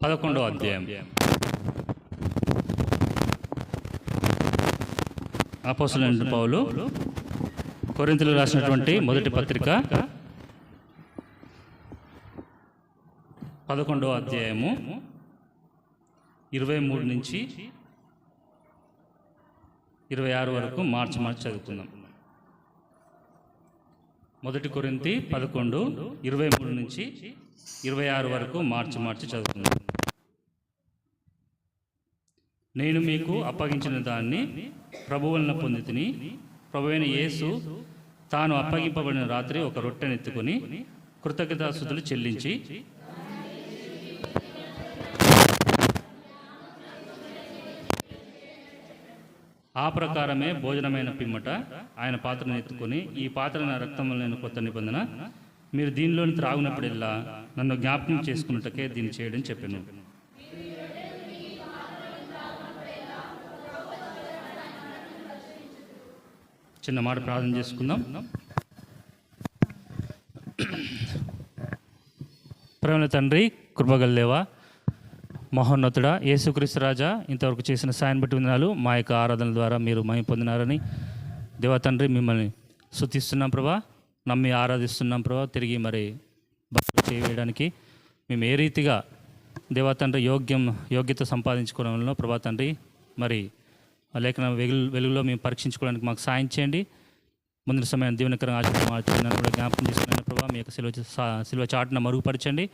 11వ అధ్యాయం. అపోస్తలుడైన పౌలు కొరింథీయులకు రాసినటువంటి మొదటి పత్రిక 11వ అధ్యాయము 23 నుంచి 26 వరకు మార్చి చదువుకుందాం. మొదటి కొరింథీ 11 23 నుంచి 26 వరకు మార్చి చదువుకుందాం. నేను మీకు అప్పగించిన దాన్ని ప్రభువు వలన పొందితిని. ప్రభువైన యేసు తాను అప్పగింపబడిన రాత్రి ఒక రొట్టెనెత్తుకొని కృతజ్ఞతాస్తుతులు చెల్లించి ఆ ప్రకారమే భోజనమైన పిమ్మట ఆయన పాత్రను ఎత్తుకొని, ఈ పాత్ర నా రక్తం వలన కొత్త నిబంధన, మీరు దీనిలోని త్రాగునప్పుడల్లా నన్ను జ్ఞాపకం చేసుకున్నట్టుకే దీన్ని చేయడం చెప్పాను. చిన్న మాట ప్రార్థన చేసుకుందాం. ప్రేమ తండ్రి, కృపగల దేవా, మహోన్నతుడా, యేసుక్రీస్తు రాజా, ఇంతవరకు చేసిన సాయం బట్టి వందనాలు. మా యొక్క ఆరాధన ద్వారా మీరు మహిమ పొందినారని దేవా తండ్రి మిమ్మల్ని స్తుతిస్తున్నాం ప్రభా, నమ్మి ఆరాధిస్తున్నాం ప్రభా. తిరిగి మరి భక్తులు చేయడానికి మేము ఏ రీతిగా దేవా తండ్రి యోగ్యత సంపాదించుకోవడంలో ప్రభా తండ్రి మరి లేఖన వెలుగులో మేము పరీక్షించుకోవడానికి మాకు సాయం చేయండి. ముందు సమయం దీవెనకరంగా ఆశీర్వాదం కూడా జ్ఞాపకం చేసుకున్న ప్రభావ మీ యొక్క శిలువ చాటున మరుగుపరచండి.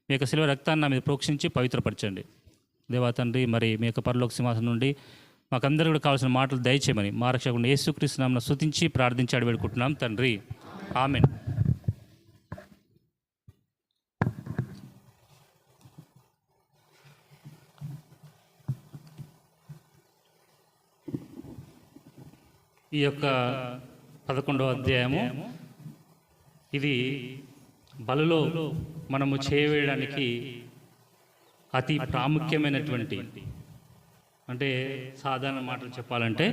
మీ యొక్క శిలువ రక్తాన్ని నా మీద ప్రోక్షించి పవిత్రపరచండి దేవా తండ్రి. మరి మీ యొక్క పరలోక సింహాసనం నుండి మాకందరూ కూడా కావాల్సిన మాటలు దయచేయమని మా రక్షకుడు యేసుక్రీస్తు నామమున స్తుతించి ప్రార్థించి అడివేడుకుంటున్నాం తండ్రి, ఆమేన్. ఈ యొక్క 11వ అధ్యాయము ఇది బలులో మనము చేయవేయడానికి అతి ప్రాముఖ్యమైనటువంటి, అంటే సాధారణ మాటలు చెప్పాలంటే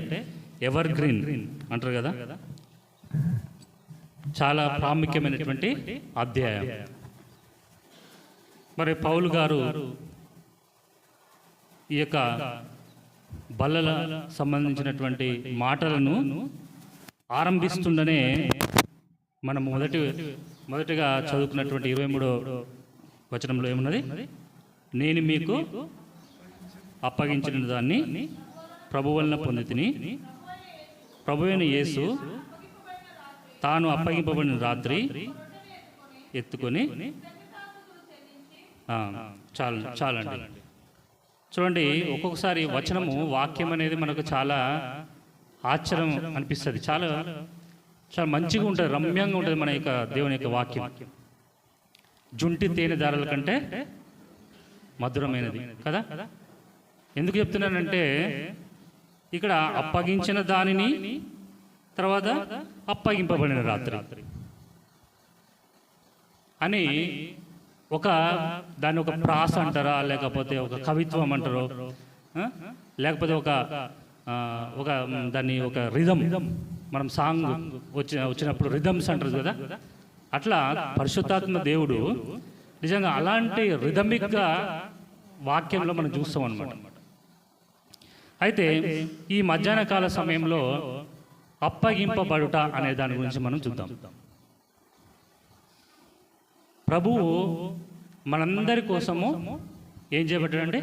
ఎవర్ గ్రీన్ అంటారు కదా, చాలా ప్రాముఖ్యమైనటువంటి అధ్యాయం. మరి పౌలు గారు ఈ యొక్క బల్లల సంబంధించినటువంటి మాటలను ఆరంభిస్తుండనే మనం మొదటిగా చదువుకున్నటువంటి 23వ వచనంలో ఏమున్నది? నేను మీకు అప్పగించిన దాన్ని ప్రభువు వలన పొందితిని. ప్రభువైన యేసు తాను అప్పగింపబడిన రాత్రి ఎత్తుకొని చాలండి. చూడండి, ఒక్కొక్కసారి వచనము వాక్యం అనేది మనకు చాలా ఆశ్చర్యం అనిపిస్తుంది. చాలా చాలా మంచిగా ఉంటుంది, రమ్యంగా ఉంటుంది మన యొక్క దేవుని యొక్క వాక్యం. జుంటి తేనె దారాల కంటే మధురమైనది కదా. ఎందుకు చెప్తున్నానంటే ఇక్కడ అప్పగించిన దానిని, తర్వాత అప్పగింపబడిన రాత్రి అని దాన్ని ఒక ప్రాస అంటారా, లేకపోతే ఒక కవిత్వం అంటారో, లేకపోతే ఒక దాన్ని ఒక రిథం, మనం సాంగ్ వచ్చినప్పుడు రిథమ్స్ అంటారు కదా, అట్లా పరిశుద్ధాత్మ దేవుడు నిజంగా అలాంటి రిథమిక్గా వాక్యంలో మనం చూస్తాం అన్నమాట. అయితే ఈ మధ్యాహ్న కాల సమయంలో అప్పగింపబడుట అనే దాని గురించి మనం చూద్దాం. ప్రభువు మనందరి కోసము ఏం చేయబడ్డాడంటే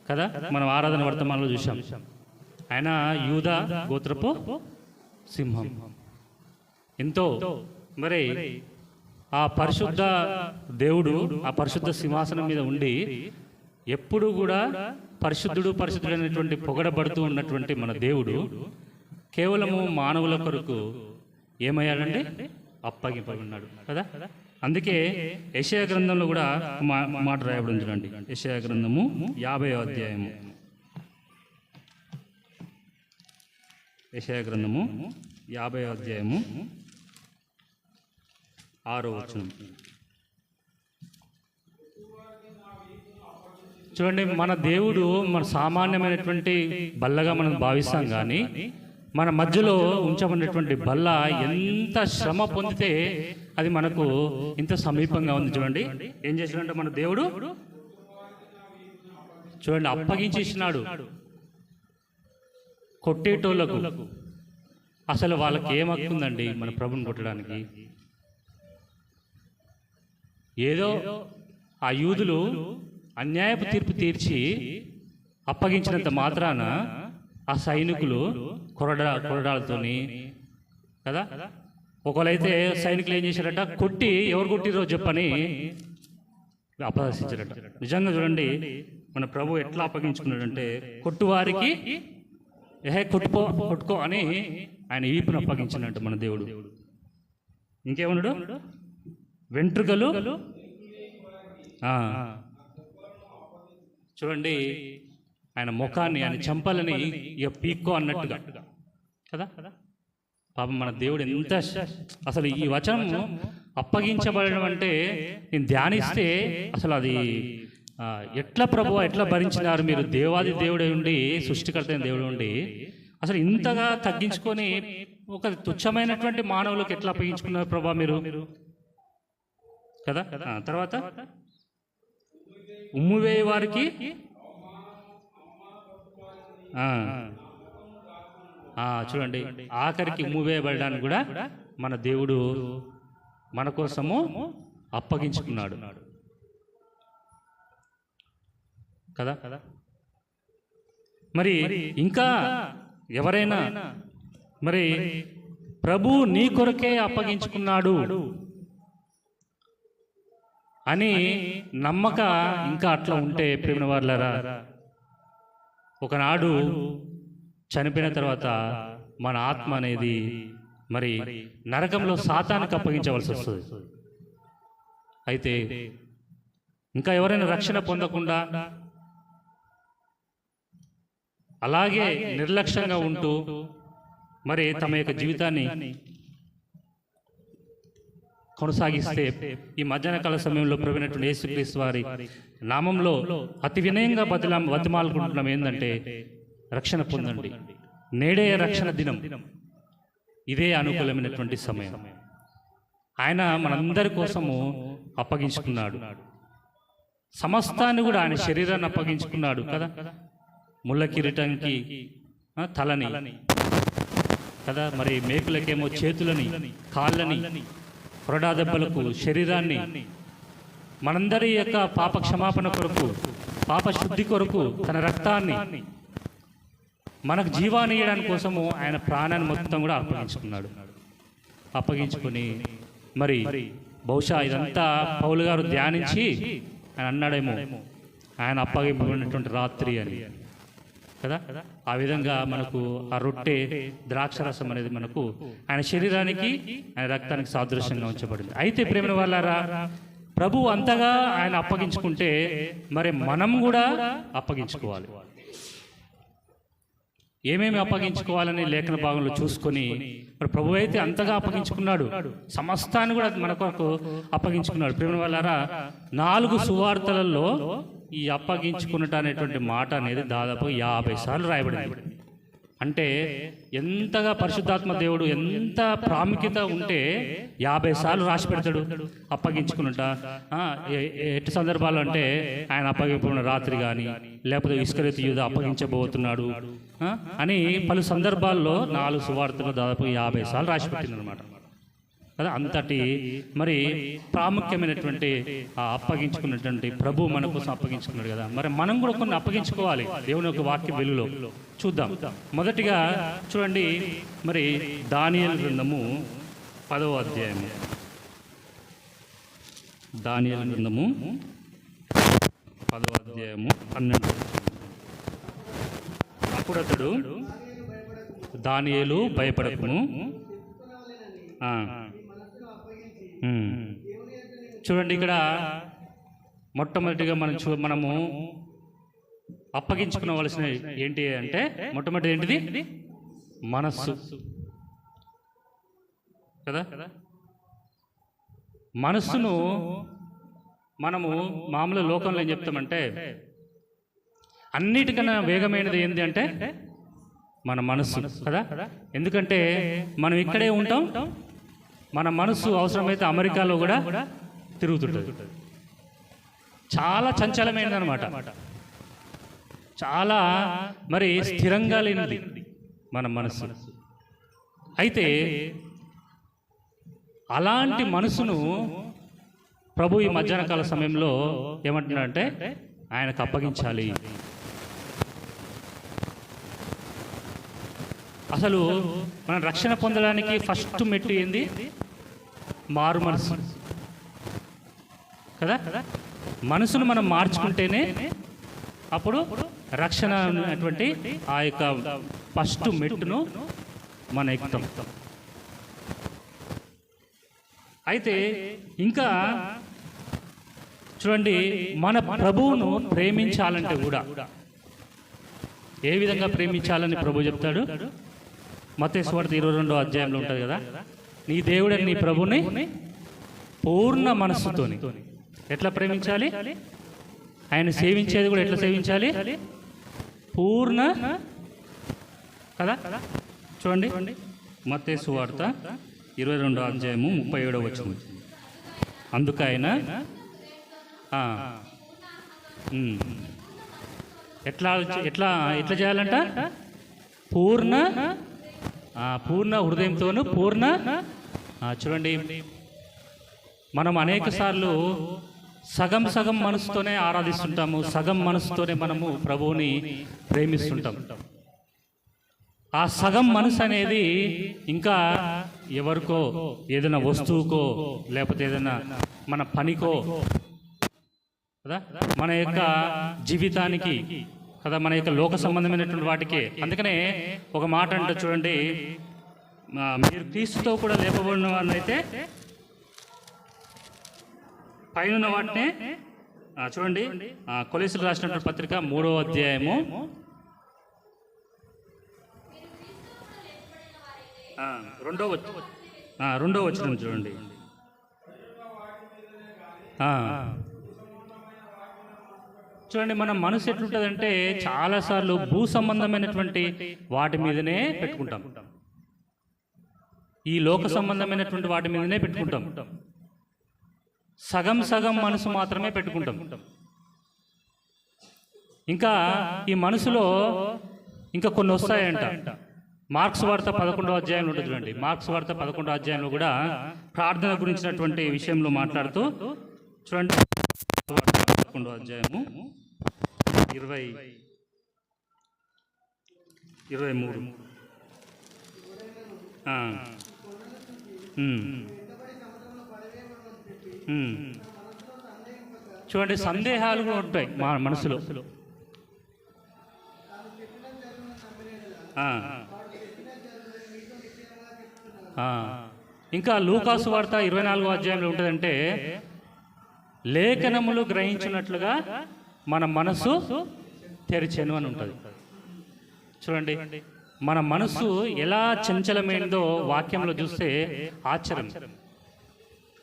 కదా, మనం ఆరాధన వర్తమానంలో చూసాం. ఆయన యూదా గోత్రపు సింహం. ఎంతో మరి ఆ పరిశుద్ధ దేవుడు ఆ పరిశుద్ధ సింహాసనం మీద ఉండి ఎప్పుడు కూడా పరిశుద్ధుడైనటువంటి పొగడబడుతూ ఉన్నటువంటి మన దేవుడు కేవలము మానవుల కొరకు ఏమయ్యాడంటే అప్పగింపబడినాడు కదా. అందుకే యెషయా గ్రంథంలో కూడా మాట రాయబడి చూడండి. యెషయా గ్రంథము 50వ అధ్యాయము. యెషయా గ్రంథము 50వ అధ్యాయము 6వ వచనం చూడండి. మన దేవుడు మన సామాన్యమైనటువంటి బల్లగా మనం భావిస్తాం, కానీ మన మధ్యలో ఉంచబడినటువంటి బల్ల ఎంత శ్రమ పొందితే అది మనకు ఇంత సమీపంగా ఉంది. చూడండి ఏం చేశాడంటే మన దేవుడు చూడండి, అప్పగించేసినాడు. కొట్టేటోళ్ళకు అసలు వాళ్ళకి ఏం హక్కు ఉందండి మన ప్రభుని కొట్టడానికి? ఏదో ఆ యూదులు అన్యాయపు తీర్పు తీర్చి అప్పగించినంత మాత్రాన ఆ సైనికులు కొరడాలతోని కదా, ఒకళ్ళైతే సైనికులు ఏం చేశారట, కొట్టి ఎవరు కొట్టిరో చెప్పని అపహసించారట. నిజంగా చూడండి, మన ప్రభు ఎట్లా అప్పగించుకున్నాడంటే, కొట్టువారికి కొట్టుకో అని ఆయన ఈపును అప్పగించినట్టు మన దేవుడు. ఇంకేమన్నాడు, వెంట్రుకలు చూడండి, ఆయన ముఖాన్ని, ఆయన చెంపలని ఇక పీక్కో అన్నట్టుగా కదా. పాపం మన దేవుడు ఎంత అసలు ఈ వచనం అప్పగించబడడం అంటే నేను ధ్యానిస్తే అసలు అది ఎట్లా ప్రభువా ఎట్లా భరించినారు మీరు, దేవాది దేవుడే ఉండి, సృష్టికర్త అయిన దేవుడు ఉండి అసలు ఇంతగా తగ్గించుకొని ఒక తుచ్చమైనటువంటి మానవులకు ఎట్లా అప్పగించుకున్నారు ప్రభా మీరు కదా. తర్వాత ఉమ్ము వేయ వారికి చూడండి, ఆఖరికి ఉమ్ము వేయబడడానికి కూడా మన దేవుడు మన కోసము అప్పగించుకున్నాడు కదా. మరి ఇంకా ఎవరైనా మరి ప్రభు నీ కొరకే అప్పగించుకున్నాడు అని నమ్మక ఇంకా అట్లా ఉంటే ప్రేమ వాళ్ళారా, ఒకనాడు చనిపోయిన తర్వాత మన ఆత్మ అనేది మరి నరకంలో సాతానికి అప్పగించవలసి వస్తుంది. అయితే ఇంకా ఎవరైనా రక్షణ పొందకుండా అలాగే నిర్లక్ష్యంగా ఉంటూ మరి తమ యొక్క జీవితాన్ని కొనసాగిస్తే ఈ మధ్యాహ్న కాల సమయంలో ప్రభువైనటువంటి యేసుక్రీస్తు వారి నామంలో అతి వినయంగా బతిమాలుకుంటున్నాం ఏంటంటే, రక్షణ పొందండి, నేడే రక్షణ దినం, ఇదే అనుకూలమైనటువంటి సమయం. ఆయన మనందరి కోసము అప్పగించుకున్నాడు, సమస్తాన్ని కూడా ఆయన శరీరాన్ని అప్పగించుకున్నాడు కదా. ముళ్ళ కిరీటానికి తలని కదా, మరి మేకులకేమో చేతులని, కాళ్ళని, కొరడా దెబ్బలకు శరీరాన్ని, మనందరి యొక్క పాప క్షమాపణ కొరకు, పాప శుద్ధి కొరకు తన రక్తాన్ని, మనకు జీవాన్ని ఇవ్వడానికి కోసము ఆయన ప్రాణాన్ని మొత్తం కూడా అప్పగించుకున్నాడు. అప్పగించుకొని మరి బహుశా ఇదంతా పౌలు గారు ధ్యానించి ఆయన అన్నాడేమో, ఆయన అప్పగింపబడినటువంటి రాత్రి అని కదా. ఆ విధంగా మనకు ఆ రొట్టె ద్రాక్షరసం అనేది మనకు ఆయన శరీరానికి, ఆయన రక్తానికి సాదృశ్యంగా ఉంచబడింది. అయితే ప్రేమ వాళ్ళారా, ప్రభు అంతగా ఆయన అప్పగించుకుంటే మరి మనం కూడా అప్పగించుకోవాలి. ఏమేమి అప్పగించుకోవాలని లేఖన భాగంలో చూసుకొని మరి ప్రభు అయితే అంతగా అప్పగించుకున్నాడు, సమస్తాన్ని కూడా మన కొరకు అప్పగించుకున్నాడు. ప్రేమ వాళ్ళారా, 4 సువార్తలలో ఈ అప్పగించుకున్నట అనేటువంటి మాట అనేది దాదాపు 50 సార్లు రాయబడింది. అంటే ఎంతగా పరిశుద్ధాత్మ దేవుడు ఎంత ప్రాముఖ్యత ఉంటే 50 సార్లు రాసి పెడతాడు అప్పగించుకున్నట. ఎట్టి సందర్భాలు అంటే ఆయన అప్పగింపున్న రాత్రి కానీ, లేకపోతే ఇస్కరియోతు యూదా అప్పగించబోతున్నాడు అని పలు సందర్భాల్లో 4 సువార్తలు దాదాపు 50 సార్లు రాసి పెట్టింది అనమాట కదా. అంతటి మరి ప్రాముఖ్యమైనటువంటి ఆ అప్పగించుకున్నటువంటి ప్రభు మన కోసం అప్పగించుకున్నాడు కదా. మరి మనం కూడా కొన్ని అప్పగించుకోవాలి దేవుని యొక్క వాక్య వెలుగులో. చూద్దాం. మొదటిగా చూడండి, మరి దానియేలు గ్రంథము 10వ అధ్యాయము, దానియేలు గ్రంథము 10వ అధ్యాయము 12. అప్పుడు అతడు, దానియేలు భయపడకుము. చూడండి, ఇక్కడ మొట్టమొదటిగా మనము అప్పగించుకోవలసిన ఏంటి అంటే, మొట్టమొదటి ఏంటిది? మనస్సు కదా. మనస్సును మనము మామూలు లోకంలో ఏం చెప్తామంటే, అన్నిటికన్నా వేగమైనది ఏంటి అంటే మన మనస్సు కదా. ఎందుకంటే మనం ఇక్కడే ఉంటాం, మన మనస్సు అవసరమైతే అమెరికాలో కూడా తిరుగుతుంటుంది. చాలా చంచలమైనది అనమాట. చాలా మరి స్థిరంగా లేనిది మన మనసు. అయితే అలాంటి మనసును ప్రభు ఈ మధ్యాహ్న కాల సమయంలో ఏమంటున్నాడంటే ఆయనకు అప్పగించాలి. అసలు మనం రక్షణ పొందడానికి ఫస్ట్ మెట్టు ఏంది? మారు మనసు కదా. మనసును మనం మార్చుకుంటేనే అప్పుడు రక్షణ అనేటువంటి ఆ యొక్క ఫస్ట్ మెట్టును మనం ఎక్కుతాం. అయితే ఇంకా చూడండి, మన ప్రభువును ప్రేమించాలంటే కూడా ఏ విధంగా ప్రేమించాలని ప్రభు చెప్తాడు. మత్తయి సువార్త 22వ అధ్యాయంలో ఉంటుంది కదా, నీ దేవుడని నీ ప్రభుని పూర్ణ మనస్సుతోని ఎట్లా ప్రేమించాలి? ఆయన సేవించేది కూడా ఎట్లా సేవించాలి? పూర్ణ కదా. చూడండి, మత్తయి సువార్త 22వ అధ్యాయము 37వ వచనం. అందుకు ఆయన ఎట్లా ఎట్లా ఎట్లా చేయాలంట? పూర్ణ హృదయంతోను పూర్ణ చూడండి, మనం అనేక సార్లు సగం సగం మనసుతోనే ఆరాధిస్తుంటాము, సగం మనసుతోనే మనము ప్రభువుని ప్రేమిస్తుంటాం. ఆ సగం మనసు అనేది ఇంకా ఎవరికో, ఏదైనా వస్తువుకో, లేకపోతే ఏదైనా మన పనికో కదా, మన యొక్క జీవితానికి కదా, మన యొక్క లోక సంబంధమైనటువంటి వాటికి. అందుకనే ఒక మాట అంటే చూడండి, మీరు క్రీస్తుతో కూడా లేపబడిన వారినైతే పైన వాటినే చూడండి. కొలెస్సీలకు రాసినటువంటి పత్రిక 3వ అధ్యాయము 2వ వచనం చూడండి. చూడండి, మన మనసు ఎట్లుంటుందంటే చాలాసార్లు భూ సంబంధమైనటువంటి వాటి మీదనే పెట్టుకుంటాం, ఈ లోక సంబంధమైనటువంటి వాటి మీదనే పెట్టుకుంటాం. సగం సగం మనసు మాత్రమే పెట్టుకుంటాం. ఇంకా ఈ మనసులో ఇంకా కొన్ని వస్తాయంట. మార్క్స్ వార్త 11వ అధ్యాయంలో ఉంటుంది చూడండి. మార్క్స్ వార్త 11వ అధ్యాయంలో కూడా ప్రార్థన గురించినటువంటి విషయంలో మాట్లాడుతూ చూడండి. 11వ అధ్యాయము 23. చూడండి, సందేహాలు కూడా ఉంటాయి మా మనసులో. ఇంకా లూకాసు వార్త 24వ అధ్యాయంలో ఉంటుందంటే, లేఖనములు గ్రహించినట్లుగా మన మనసు తెరిచెను అని ఉంటుంది. చూడండి, మన మనసు ఎలా చంచలమైనదో వాక్యంలో చూస్తే ఆశ్చర్యం.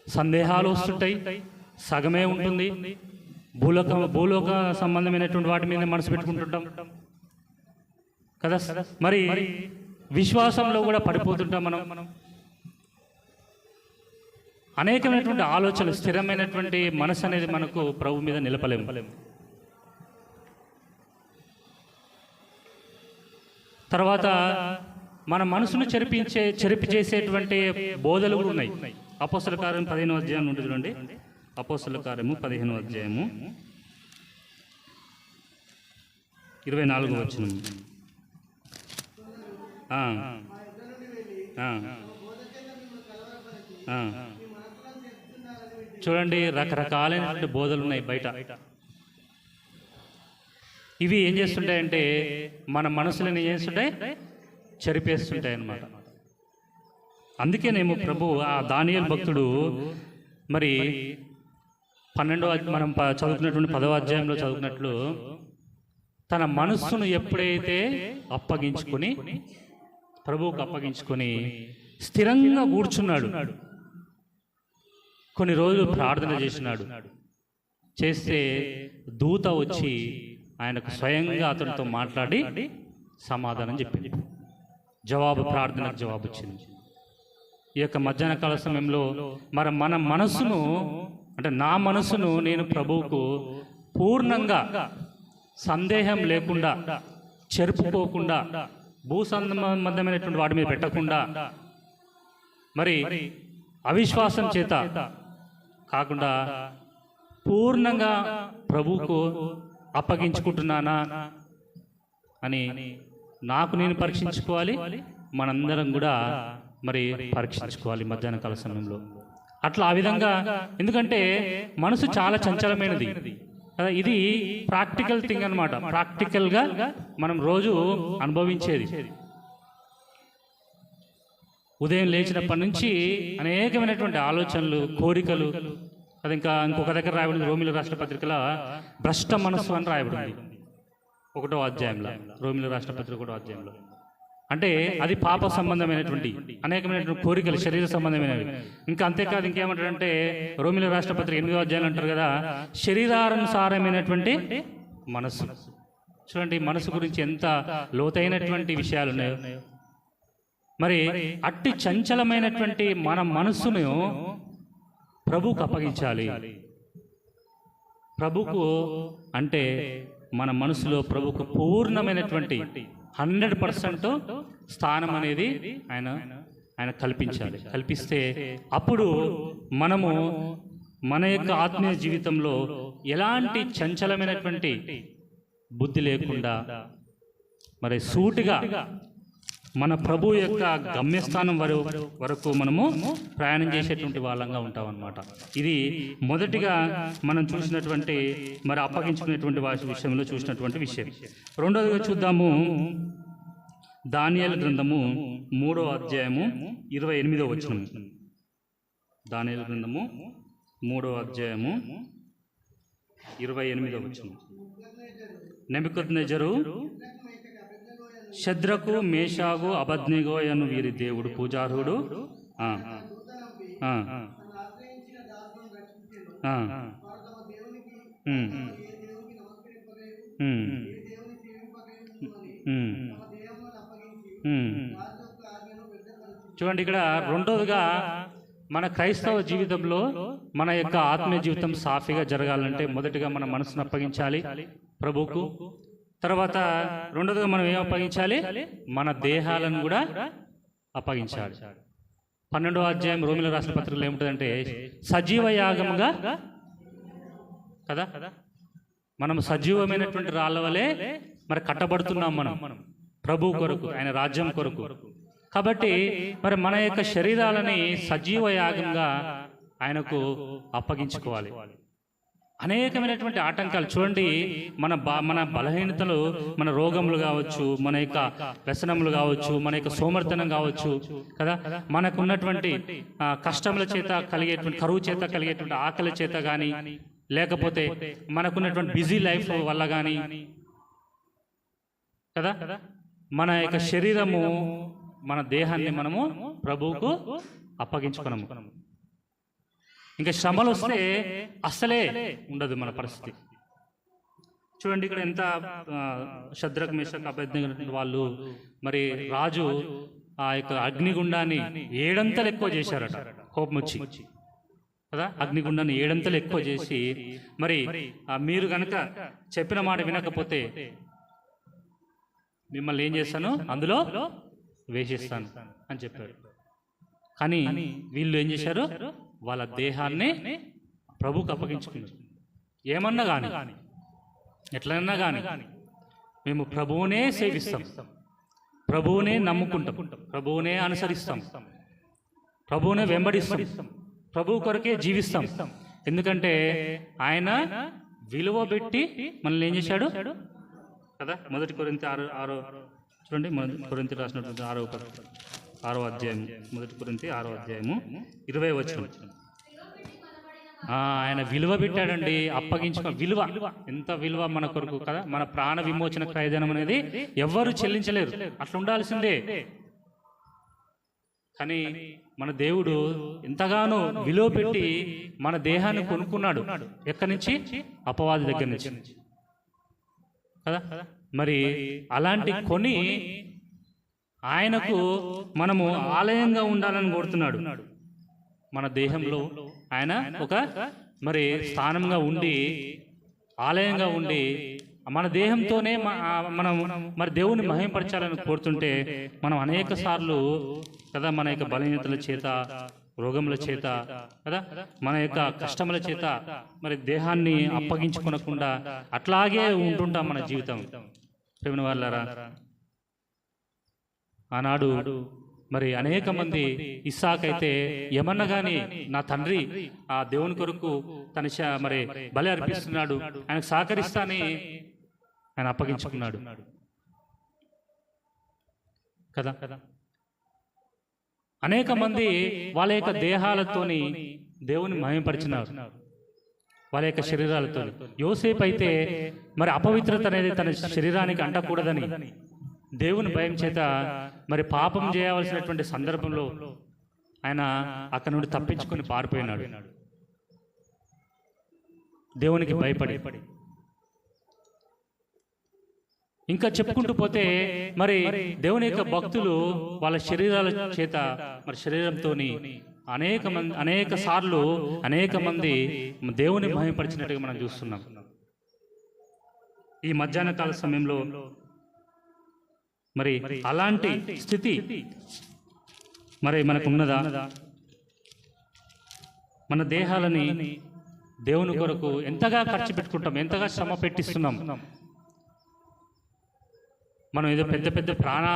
సందేహాలు వస్తుంటాయి, సగమే ఉంటుంది. భూలోక సంబంధమైనటువంటి వాటి మీద మనసు పెట్టుకుంటుంటాం కదా. మరి విశ్వాసంలో కూడా పడిపోతుంటాం మనం. అనేకమైనటువంటి ఆలోచనలు, స్థిరమైనటువంటి మనసు అనేది మనకు ప్రభు మీద నిలపలేము. తర్వాత మన మనసును చెరిపి చేసేటువంటి బోధలు కూడా ఉన్నాయి. అపోస్తల కార్యం 15వ అధ్యాయం ఉంటుంది చూడండి. అపోస్తల కార్యము 15వ అధ్యాయము 24వ వచనం. చూడండి, రకరకాలైనటువంటి బోధలు ఉన్నాయి బయట. ఇవి ఏం చేస్తుంటాయంటే మన మనసులను ఏం చేస్తుంటాయి? చెరిపేస్తుంటాయి అన్నమాట. అందుకేనేమో ప్రభు ఆ దానియేలు భక్తుడు మరి 12వ మనం చదువుకున్నటువంటి 10వ అధ్యాయంలో చదువుకున్నట్లు తన మనస్సును ఎప్పుడైతే అప్పగించుకొని ప్రభువుకు అప్పగించుకొని స్థిరంగా కూర్చున్నాడు, కొన్ని రోజులు ప్రార్థన చేస్తే దూత వచ్చి ఆయనకు స్వయంగా అతనితో మాట్లాడి సమాధానం చెప్పింది. ప్రార్థనకు జవాబు వచ్చింది. ఈ యొక్క మధ్యాహ్న కాల సమయంలో మన మనస్సును, అంటే నా మనసును నేను ప్రభువుకు పూర్ణంగా సందేహం లేకుండా, చెరుపుకోకుండా, భూ సంబంధమైనటువంటి వాటి మీద పెట్టకుండా, మరి అవిశ్వాసం చేత కాకుండా పూర్ణంగా ప్రభువుకు అప్పగించుకుంటున్నానా అని నాకు నేను పరీక్షించుకోవాలి, మనందరం కూడా మరి పరీక్షించుకోవాలి మధ్యాహ్న కాల సమయంలో. అట్లా ఆ విధంగా, ఎందుకంటే మనసు చాలా చంచలమైనది కదా, ఇది ప్రాక్టికల్ థింగ్ అనమాట, ప్రాక్టికల్గా మనం రోజు అనుభవించేది. ఉదయం లేచినప్పటి నుంచి అనేకమైనటువంటి ఆలోచనలు, కోరికలు. అది ఇంకొక దగ్గర రాయబడింది, రోమిల రాష్ట్ర పత్రికలో భ్రష్ట మనస్సు అని రాయబడింది 1వ అధ్యాయంలో, రోమిల రాష్ట్ర పత్రిక 1వ అధ్యాయంలో. అంటే అది పాప సంబంధమైనటువంటి అనేకమైనటువంటి కోరికలు, శరీర సంబంధమైనవి. ఇంకా అంతేకాదు, ఇంకేమంటారంటే రోమిల రాష్ట్ర పత్రిక 8వ అధ్యాయం అంటారు కదా, శరీరానుసారమైనటువంటి మనస్సు. చూడండి మనసు గురించి ఎంత లోతైనటువంటి విషయాలు ఉన్నాయో. మరి అట్టి చంచలమైనటువంటి మన మనస్సును ప్రభువుకు అప్పగించాలి. ప్రభుకు అంటే మన మనసులో ప్రభుకు పూర్ణమైనటువంటి 100% స్థానం అనేది ఆయన కల్పించాలి. కల్పిస్తే అప్పుడు మనము మన యొక్క ఆత్మీయ జీవితంలో ఎలాంటి చంచలమైనటువంటి బుద్ధి లేకుండా మరి సూటిగా మన ప్రభు యొక్క గమ్యస్థానం వరకు మనము ప్రయాణం చేసేటువంటి వాళ్ళంగా ఉంటాం అన్నమాట. ఇది మొదటిగా మనం చూసినటువంటి, మరి అప్పగించుకునేటువంటి విషయంలో చూసినటువంటి విషయం. రెండవదిగా చూద్దాము, దానియేలు గ్రంథము 3వ అధ్యాయము 28వ వచనం. దానియేలు గ్రంథము 3వ అధ్యాయము 28వ వచనం. నెబుకద్నెజరు శద్రకు, మేషాకు, అబద్నెగో అను వీరి దేవుడు పూజార్హుడు, చూడండి ఇక్కడ రెండోదిగా మన క్రైస్తవ జీవితంలో మన యొక్క ఆత్మీయ జీవితం సాఫీగా జరగాలంటే మొదటిగా మన మనసును అప్పగించాలి ప్రభువుకు. తర్వాత రెండోదిగా మనం ఏం అప్పగించాలి, మన దేహాలను కూడా అప్పగించాలి. 12వ అధ్యాయం రోమిల రాష్ట్ర పత్రికలో ఏముంటుందంటే సజీవ యాగముగా కదా, మనం సజీవమైనటువంటి రాళ్ళ వలె మరి కట్టబడుతున్నాం మనం ప్రభు కొరకు, ఆయన రాజ్యం కొరకు. కాబట్టి మరి మన యొక్క శరీరాలని సజీవ యాగంగా ఆయనకు అప్పగించుకోవాలి. అనేకమైనటువంటి ఆటంకాలు చూడండి, మన బలహీనతలు, మన రోగములు కావచ్చు, మన యొక్క వ్యసనములు కావచ్చు, మన యొక్క సోమర్థనం కావచ్చు కదా, మనకున్నటువంటి కష్టముల చేత కలిగేటువంటి, కరువు చేత కలిగేటువంటి ఆకలి చేత కానీ, లేకపోతే మనకున్నటువంటి బిజీ లైఫ్ వల్ల కానీ కదా, మన యొక్క శరీరము, మన దేహాన్ని మనము ప్రభువుకు అప్పగించుకున్నాము. ఇంకా శ్రమలు వస్తే అస్సలే ఉండదు మన పరిస్థితి. చూడండి ఇక్కడ ఎంత శద్రక్, మేషక్, అబేద్నెగో వాళ్ళు మరి రాజు ఆ యొక్క అగ్నిగుండాన్ని 7 అంతలు ఎక్కువ చేశారట, కోపం వచ్చి కదా. అగ్నిగుండాన్ని 7 అంతలు ఎక్కువ చేసి మరి మీరు కనుక చెప్పిన మాట వినకపోతే మిమ్మల్ని ఏం చేస్తాను, అందులో వేసేస్తాను అని చెప్పారు. కానీ వీళ్ళు ఏం చేశారు, వాళ్ళ దేహాన్ని ప్రభుకు అప్పగించుకున్నారు. ఏమన్నా కానీ, ఎట్లన్నా కానీ మేము ప్రభువునే సేవిస్తాం, ప్రభువునే నమ్ముకుంటాం, ప్రభువునే అనుసరిస్తాం, ప్రభువునే వెంబడిస్తాం, ప్రభువు కొరకే జీవిస్తాం. ఎందుకంటే ఆయన విలువ పెట్టి మనల్ని ఏం చేశాడు కదా. 1 కొరింథీ 6 చూడండి, 1 కొరింథీ రాసినటువంటి 6వ అధ్యాయం, 1 కొరింథీ 6వ అధ్యాయము 20వ వచనం. ఆయన విలువ పెట్టాడండి, అప్పగించుకో. విలువ, ఎంత విలువ మన కొరకు కదా. మన ప్రాణ విమోచన క్రయధనం అనేది ఎవ్వరు చెల్లించలేరు, అట్లా ఉండాల్సిందే. కానీ మన దేవుడు ఎంతగానో విలువ పెట్టి మన దేహాన్ని కొనుక్కున్నాడు. ఎక్కడి నుంచి? అపవాది దగ్గర నుంచి కదా. మరి అలాంటి కొని ఆయనకు మనము ఆలయంగా ఉండాలని కోరుతున్నాడు. మన దేహంలో ఆయన ఒక మరి స్థానంగా ఉండి, ఆలయంగా ఉండి మన దేహంతోనే మనం మరి దేవుని మహిమపరచాలని కోరుతుంటే మనం అనేక సార్లు కదా మన యొక్క బలహీనతల చేత, రోగముల చేత, కదా మన యొక్క కష్టముల చేత మరి దేహాన్ని అప్పగించుకొనకుండా అట్లాగే ఉంటుంటాం మన జీవితం. ప్రేమ వాళ్ళారా, ఆనాడు మరి అనేక మంది ఇస్సాకైతే ఏమన్నా కానీ నా తండ్రి ఆ దేవుని కొరకు తన మరి బలి అర్పిస్తున్నాడు, ఆయనకు సహకరిస్తానని ఆయన అప్పగించుకున్నాడు కదా. అనేక మంది వాళ్ళ యొక్క దేహాలతోని దేవుని మహిమపరిచినారు, వాళ్ళ యొక్క శరీరాలతో. యోసేపు అయితే మరి అపవిత్రత అనేది తన శరీరానికి అంటకూడదని దేవుని భయం చేత మరి పాపం చేయవలసినటువంటి సందర్భంలో ఆయన అక్కడి నుండి తప్పించుకొని పారిపోయినాడు దేవునికి భయపడి. ఇంకా చెప్పుకుంటూ పోతే మరి దేవుని యొక్క భక్తులు వాళ్ళ శరీరాల చేత మరి శరీరంతో అనేక సార్లు అనేక మంది దేవుని మహిమపరిచినట్టుగా మనం చూస్తున్నాం. ఈ మధ్యాహ్న కాల సమయంలో మరి అలాంటి స్థితి మరి మనకు ఉన్నదా? మన దేహాలని దేవుని కొరకు ఎంతగా ఖర్చు పెట్టుకుంటాం, ఎంతగా శ్రమ పెట్టిస్తున్నాం. మనం ఏదో పెద్ద పెద్ద ప్రాణ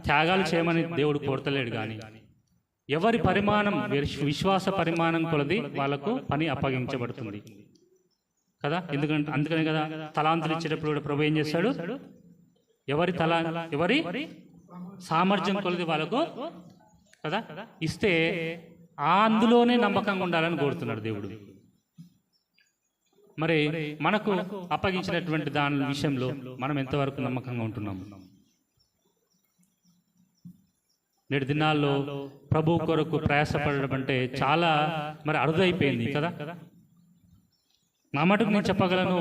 త్యాగాలు చేయమని దేవుడు కోరతలేడు, కానీ ఎవరి పరిమాణం, విశ్వాస పరిమాణం కొలది వాళ్ళకు పని అప్పగించబడుతుంది కదా. అందుకని కదా తలాంతులు ఇచ్చేటప్పుడు కూడా ప్రభు ఏం చేస్తాడు, ఎవరి సామర్థ్యం కొలది వాళ్ళకు కదా ఇస్తే అందులోనే నమ్మకంగా ఉండాలని కోరుతున్నాడు దేవుడు. మరి మనకు అప్పగించినటువంటి దాని విషయంలో మనం ఎంతవరకు నమ్మకంగా ఉంటున్నాము? నేటి దినాల్లో ప్రభు కొరకు ప్రయాసపడడం అంటే చాలా మరి అరుదైపోయింది కదా. నా మటుకు నేను చెప్పగలను,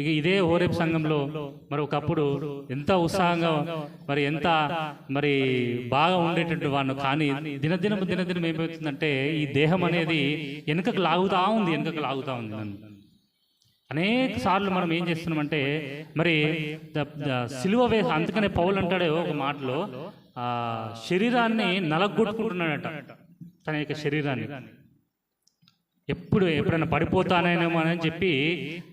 ఇక ఇదే హోరేబ్ సంఘంలో మరి ఒకప్పుడు ఎంత ఉత్సాహంగా మరి ఎంత మరి బాగా ఉండేటటువంటి వాడిని, కానీ దినదినం ఏమవుతుందంటే ఈ దేహం అనేది వెనుకకు లాగుతూ ఉంది నన్ను. అనేక సార్లు మనం ఏం చేస్తున్నామంటే మరి సిలువ వేసి, అందుకనే పౌలు అంటాడు ఒక మాటలో, శరీరాన్ని నలగొట్టుకుంటున్నాడట, తన యొక్క శరీరాన్ని. ఎప్పుడైనా పడిపోతానేమో అని చెప్పి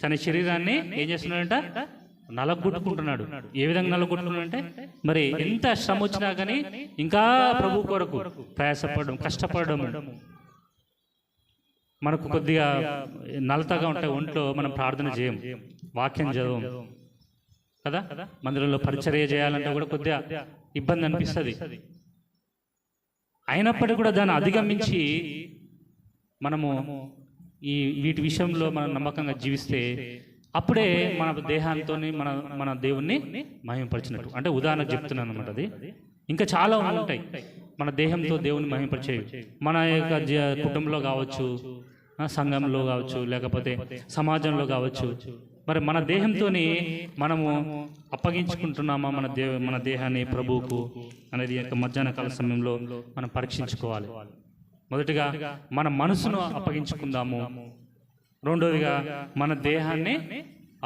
తన శరీరాన్ని ఏం చేస్తున్నాడంట, నలగొట్టుకుంటున్నాడు. ఏ విధంగా నలగొట్టుకున్నాడంటే మరి ఎంత శ్రమ వచ్చినా కానీ ఇంకా ప్రభు కొరకు ప్రయాసపడడం, కష్టపడడం. మనకు కొద్దిగా నలతగా ఉంటాయి ఒంట్లో, మనం ప్రార్థన చేయం, వాక్యం చదవం కదా. మందిరంలో పరిచర్య చేయాలంటే కూడా కొద్దిగా ఇబ్బంది అనిపిస్తుంది. అయినప్పటికీ కూడా దాన్ని అధిగమించి మనము వీటి విషయంలో మనం నమ్మకంగా జీవిస్తే అప్పుడే మన దేహాంతో మన దేవుణ్ణి మహిమపరిచినట్టు. అంటే ఉదాహరణకు చెప్తున్నాను అన్నమాట. అది ఇంకా చాలా ఉంటాయి మన దేహంతో దేవుని మహిమపరిచేవి. మన యొక్క కుటుంబంలో కావచ్చు, సంఘంలో కావచ్చు, లేకపోతే సమాజంలో కావచ్చు. మరి మన దేహంతో మనము అప్పగించుకుంటున్నామా మన దేహాన్ని ప్రభువుకు అనేది యొక్క మధ్యాహ్న కాల సమయంలో మనం పరీక్షించుకోవాలి. మొదటిగా మన మనసును అప్పగించుకుందాము, రెండోదిగా మన దేహాన్ని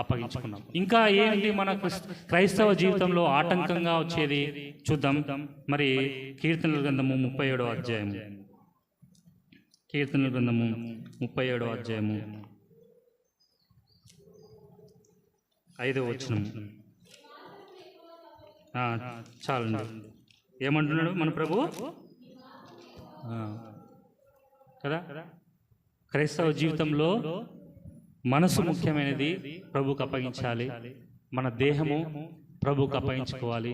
అప్పగించుకున్నాం. ఇంకా ఏంటి మన క్రైస్తవ జీవితంలో ఆటంకంగా వచ్చేది చూద్దాం. మరి కీర్తనల గ్రంథము 37వ అధ్యాయము, కీర్తనల గ్రంథము 37వ అధ్యాయము 5వ వచనం. చాలండి. ఏమంటున్నాడు మన ప్రభు కదా, క్రైస్తవ జీవితంలో మనసు ముఖ్యమైనది, ప్రభుకు అప్పగించాలి. మన దేహము ప్రభుకు అప్పగించుకోవాలి.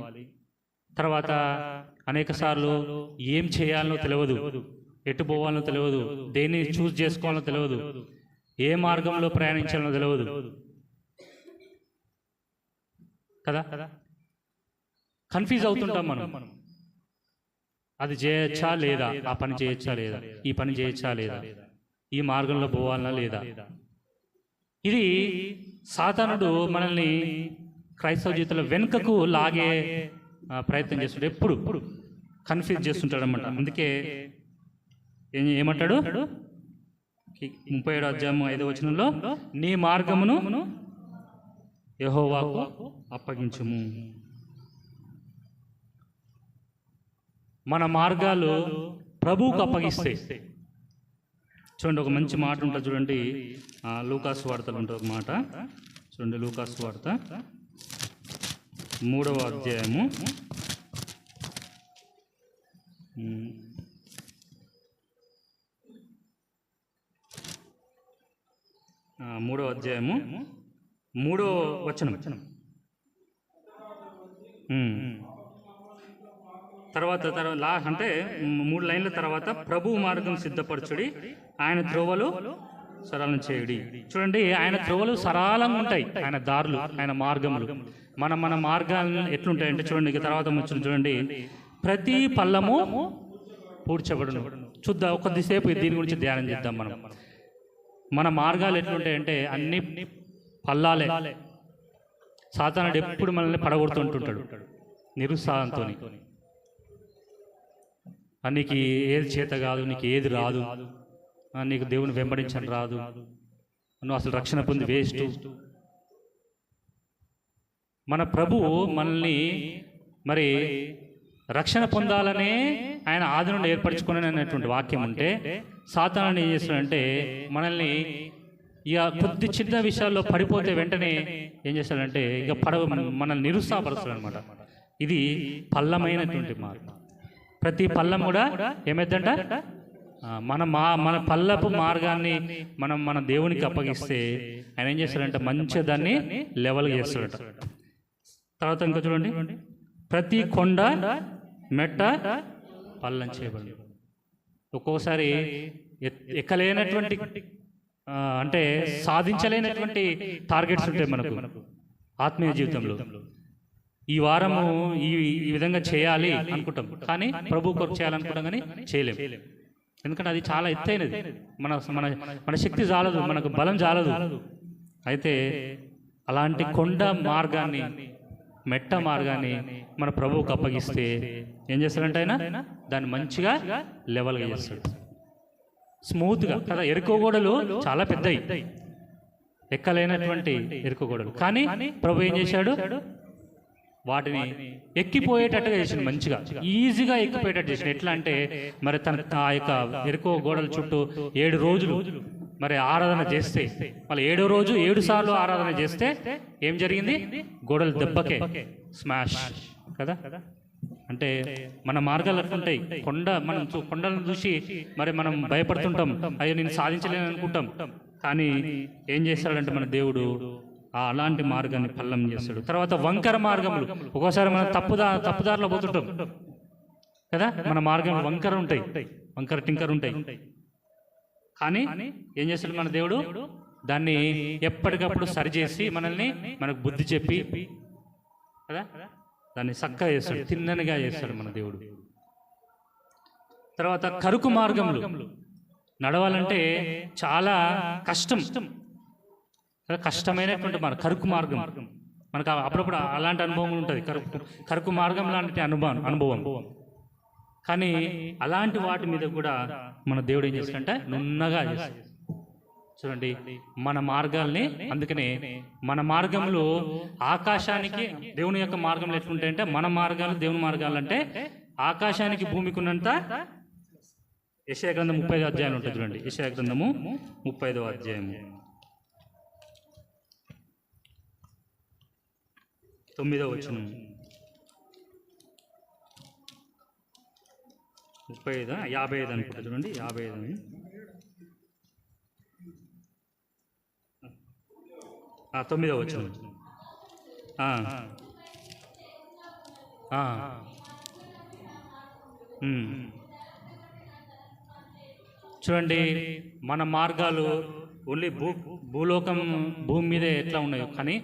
తర్వాత అనేక సార్లు ఏం చేయాలనో తెలియదు, ఎటు పోవాలనో తెలియదు, దేన్ని చూస్ చేసుకోవాలనో తెలియదు, ఏ మార్గంలో ప్రయాణించాలనో తెలియదు కదా. కన్ఫ్యూజ్ అవుతుంటాం మనం. అది చేయొచ్చా లేదా, ఆ పని చేయొచ్చా లేదా, ఈ పని చేయొచ్చా లేదా, ఈ మార్గంలో పోవాలనా లేదా. ఇది సాతానుడు మనల్ని క్రైస్తవ జీవితంలో వెనుకకు లాగే ప్రయత్నం చేస్తుంటాడు. ఎప్పుడు కన్ఫ్యూజ్ చేస్తుంటాడు అన్నమాట. అందుకే ఏమంటాడు 37వ అధ్యాయం 5వ వచనంలో, నీ మార్గమును యెహోవాకు అప్పగించుము. మన మార్గాలు ప్రభువుకు అప్పగిస్తే, చూడండి ఒక మంచి మాట ఉంటుంది చూడండి, లూకాసు వార్తలు ఉంటుంది ఒక మాట చూడండి. లూకాసు వార్త 3వ అధ్యాయము 3వ అధ్యాయము 3వ వచనం. తర్వాత అంటే 3 లైన్ల తర్వాత, ప్రభు మార్గం సిద్ధపరచుడి, ఆయన త్రోవలు సరళం చేయుడి. చూడండి, ఆయన త్రోవలు సరళంగా ఉంటాయి, ఆయన దారులు, ఆయన మార్గములు. మన మార్గాలు ఎట్లుంటాయంటే చూడండి, తర్వాత వచ్చిన చూడండి, ప్రతి పల్లము పూడ్చబడును. చూద్దాం కొద్దిసేపు దీని గురించి ధ్యానం చేద్దాం. మన మార్గాలు ఎట్లుంటాయంటే అన్ని పల్లాలే. సాతానుడు ఎప్పుడు మనల్ని పడగొడుతుంటుంటాడు నిరుత్సాహంతో. నీకు ఏది చేత కాదు, నీకు ఏది రాదు, నీకు దేవుని వెంబడించని రాదు, నువ్వు అసలు రక్షణ పొంది వేస్ట్. మన ప్రభువు మనల్ని మరి రక్షణ పొందాలనే ఆయన ఆది నుండి ఏర్పరచుకుని అనేటువంటి వాక్యం ఉంటే, సాతానుడు ఏం చేస్తాడంటే మనల్ని ఇక కొద్ది చిన్న విషయాల్లో పడిపోతే వెంటనే ఏం చేస్తాడంటే ఇక మనల్ని నిరుత్సాహపరుస్తాడు అనమాట. ఇది పల్లమైనటువంటి మార్గం. ప్రతి పల్లం కూడా ఏమైందంట, మన పల్లపు మార్గాన్ని మన దేవునికి అప్పగిస్తే ఆయన ఏం చేస్తాడంటే మంచిగా దాన్ని లెవెల్ చేస్తాడట. తర్వాత ఇంకా చూడండి, ప్రతి కొండ మెట్ట పల్లం చేయబడి. ఒక్కోసారి ఎక్కలేనటువంటి అంటే సాధించలేనటువంటి టార్గెట్స్ ఉంటాయి మనకు ఆత్మీయ జీవితంలో. ఈ వారము ఈ విధంగా చేయాలి అనుకుంటాం, కానీ ప్రభు కొరకు చేయాలనుకుంటాం కానీ చేయలేం. ఎందుకంటే అది చాలా ఎత్తైనది, మన శక్తి చాలదు, మనకు బలం చాలదు. అయితే అలాంటి కొండ మార్గాన్ని, మెట్ట మార్గాన్ని మన ప్రభువుకు అప్పగిస్తే ఏం చేస్తాడంటే ఆయన దాన్ని మంచిగా లెవెల్గా చేస్తాడు, స్మూత్గా కదా. ఎరుకో గోడలు చాలా పెద్దవి, ఎక్కలేనటువంటి ఎరుకో గోడలు, కానీ ప్రభు ఏం చేశాడు, వాటిని ఎక్కిపోయేటట్టుగా చేసిండు, మంచిగా ఈజీగా ఎక్కిపోయేటట్టు చేసిండు. ఎట్లా అంటే మరి ఆ యొక్క ఎరుకో గోడల చుట్టూ 7 రోజులు మరి ఆరాధన చేస్తే, మళ్ళీ 7వ రోజు 7 సార్లు ఆరాధన చేస్తే ఏం జరిగింది, గోడలు దెబ్బకే స్మాష్ కదా. అంటే మన మార్గాలు అట్లుంటాయి. మనం కొండలను చూసి మరి మనం భయపడుతుంటాం, అయ్యో నేను సాధించలేను అనుకుంటాం. కానీ ఏం చేస్తాడంటే మన దేవుడు అలాంటి మార్గాన్ని పల్లం చేస్తాడు. తర్వాత వంకర మార్గములు, ఒక్కోసారి మనం తప్పుదారిలో పోతుంటాం కదా, మన మార్గం వంకర ఉంటాయి, వంకర టింకర్ ఉంటాయి. కానీ ఏం చేస్తాడు మన దేవుడు, దాన్ని ఎప్పటికప్పుడు సరిచేసి మనకు బుద్ధి చెప్పి కదా దాన్ని చక్కగా చేస్తాడు, తిన్ననిగా చేస్తాడు మన దేవుడు. తర్వాత కరుకు మార్గములు నడవాలంటే చాలా కష్టమైనటువంటి కరుకు మార్గం. మనకు అప్పుడప్పుడు అలాంటి అనుభవం ఉంటుంది, కరుకు మార్గం లాంటి అనుభవం. కానీ అలాంటి వాటి మీద కూడా మన దేవుడు ఏం చేస్తాడంటే నున్నగా చేస్తాడు. చూడండి మన మార్గాల్ని, అందుకనే మన మార్గంలో ఆకాశానికి దేవుని యొక్క మార్గంలో ఎట్లుంటాయంటే, మన మార్గాలు దేవుని మార్గాలు అంటే ఆకాశానికి భూమికి ఉన్నంత. యెషయా గ్రంథం 35వ అధ్యాయం ఉంటుంది చూడండి, యెషయా గ్రంథము 35వ అధ్యాయము 9వ వచనం. 55 అనుకుంటా చూడండి, 55 9వ వచనం. చూడండి మన మార్గాలు ఓన్లీ భూలోకం భూమి మీదే ఎట్లా ఉన్నాయో, కానీ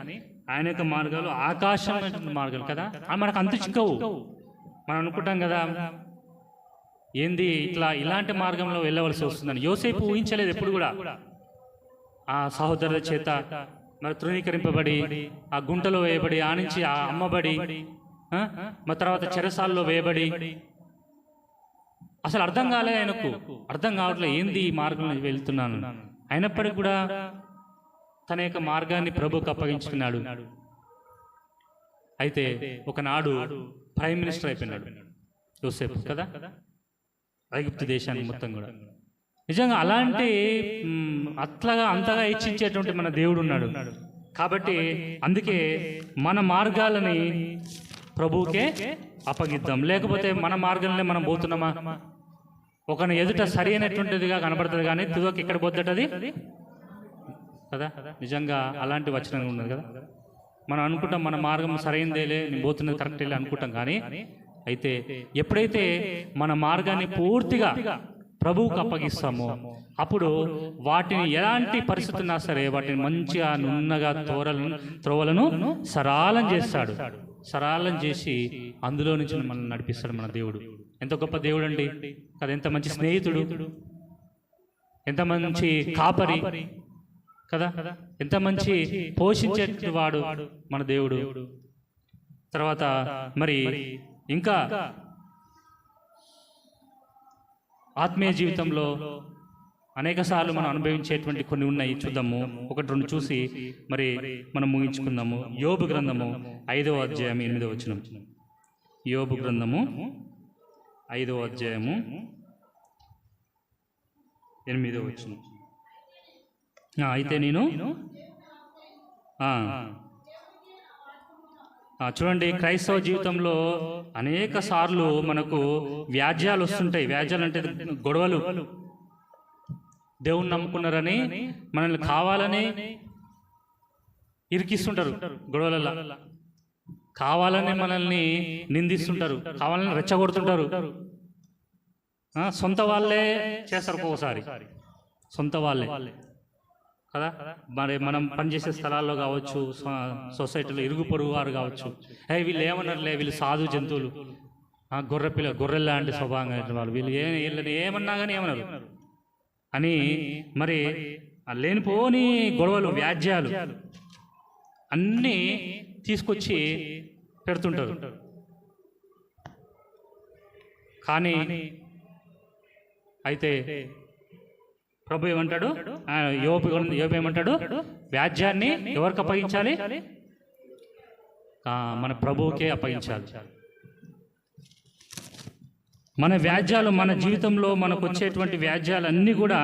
ఆయన యొక్క మార్గాలు ఆకాశమైనటువంటి మార్గాలు కదా. మనకు అంత చిక్కవు. మనం అనుకుంటాం కదా ఏంది ఇలాంటి మార్గంలో వెళ్ళవలసి వస్తుందని. యోసేపు ఊహించలేదు ఎప్పుడు కూడా. ఆ సహోదరుల చేత మరి తృణీకరింపబడి, ఆ గుంటలో వేయబడి, ఆ నుంచి అమ్మబడి, మరి తర్వాత చెరసాల్లో వేయబడి, అసలు అర్థం కాలేదు ఆయనకు. అర్థం కావట్లేదు ఏంది ఈ మార్గంలో వెళ్తున్నాను. అయినప్పటికీ కూడా తన యొక్క మార్గాన్ని ప్రభువుకు అప్పగించుకున్నాడు. అయితే ఒకనాడు ప్రైమ్ మినిస్టర్ అయిపోయినాడు యోసేపు కదా, ఐగుప్తు దేశానికి మొత్తం కూడా. నిజంగా అలాంటి అంతగా ఇచ్చించేటువంటి మన దేవుడు ఉన్నాడు. కాబట్టి అందుకే మన మార్గాలని ప్రభువుకే అప్పగిద్దాం. లేకపోతే మన మార్గాలనే మనం పోతున్నామా? ఒకని ఎదుట సరి అయినటువంటిదిగా కనబడుతుంది కానీ తుదకి ఎక్కడ పోద్దటది కదా. నిజంగా అలాంటి వచనం ఉన్నది కదా. మనం అనుకుంటాం మన మార్గం సరైనదేలే, నేను పోతున్నది కరెక్ట్ వెళ్ళి అనుకుంటాం. కానీ అయితే ఎప్పుడైతే మన మార్గాన్ని పూర్తిగా ప్రభువుకు అప్పగిస్తామో అప్పుడు వాటిని ఎలాంటి పరిస్థితున్నా సరే వాటిని మంచిగా నున్నగా త్రోవలను సరాలం చేస్తాడు. సరాలం చేసి అందులో నుంచి మనల్ని నడిపిస్తాడు మన దేవుడు. ఎంత గొప్ప దేవుడు అండి కదా. ఎంత మంచి స్నేహితుడు, ఎంత మంచి కాపరి కదా, ఎంత మంచి పోషించేవాడు మన దేవుడు. తర్వాత మరి ఇంకా ఆత్మీయ జీవితంలో అనేక సార్లు మనం అనుభవించేటువంటి కొన్ని ఉన్నాయి. చూద్దాము, ఒకటి రెండు చూసి మరి మనం ముగించుకుందాము. యోబు గ్రంథము 5వ అధ్యాయం 8వ వచనం. యోబు గ్రంథము 5వ అధ్యాయము 8వ వచనం. అయితే నేను చూడండి, క్రైస్తవ జీవితంలో అనేక సార్లు మనకు వ్యాజ్యాలు వస్తుంటాయి. వ్యాజ్యాలు అంటే గొడవలు. దేవుణ్ణి నమ్ముకున్నారని మనల్ని కావాలని ఇరికిస్తుంటారు గొడవలలో, కావాలని మనల్ని నిందిస్తుంటారు, కావాలని రెచ్చగొడుతుంటారు. సొంత వాళ్ళే చేస్తారు ఒక్కొక్కసారి, సొంత వాళ్ళే కదా. మరి మనం పనిచేసే స్థలాల్లో కావచ్చు, సొసైటీలో ఇరుగు పొరుగు వారు కావచ్చు, వీళ్ళు ఏమన్నారులే, వీళ్ళు సాధు జంతువులు, గొర్రెల్లా అంటే స్వభావంగా వాళ్ళు, వీళ్ళని ఏమన్నా కానీ ఏమన్నారు అని మరి లేనిపోని గొడవలు, వ్యాజ్యాలు అన్నీ తీసుకొచ్చి పెడుతుంటారు. కానీ అయితే ప్రభు ఏమంటాడు, యోబు ఏమంటాడు, వ్యాజ్యాన్ని ఎవరికి అప్పగించాలి? మన ప్రభువుకే అప్పగించాలి. మన వ్యాజ్యాలు, మన జీవితంలో మనకు వచ్చేటువంటి వ్యాజ్యాలన్నీ కూడా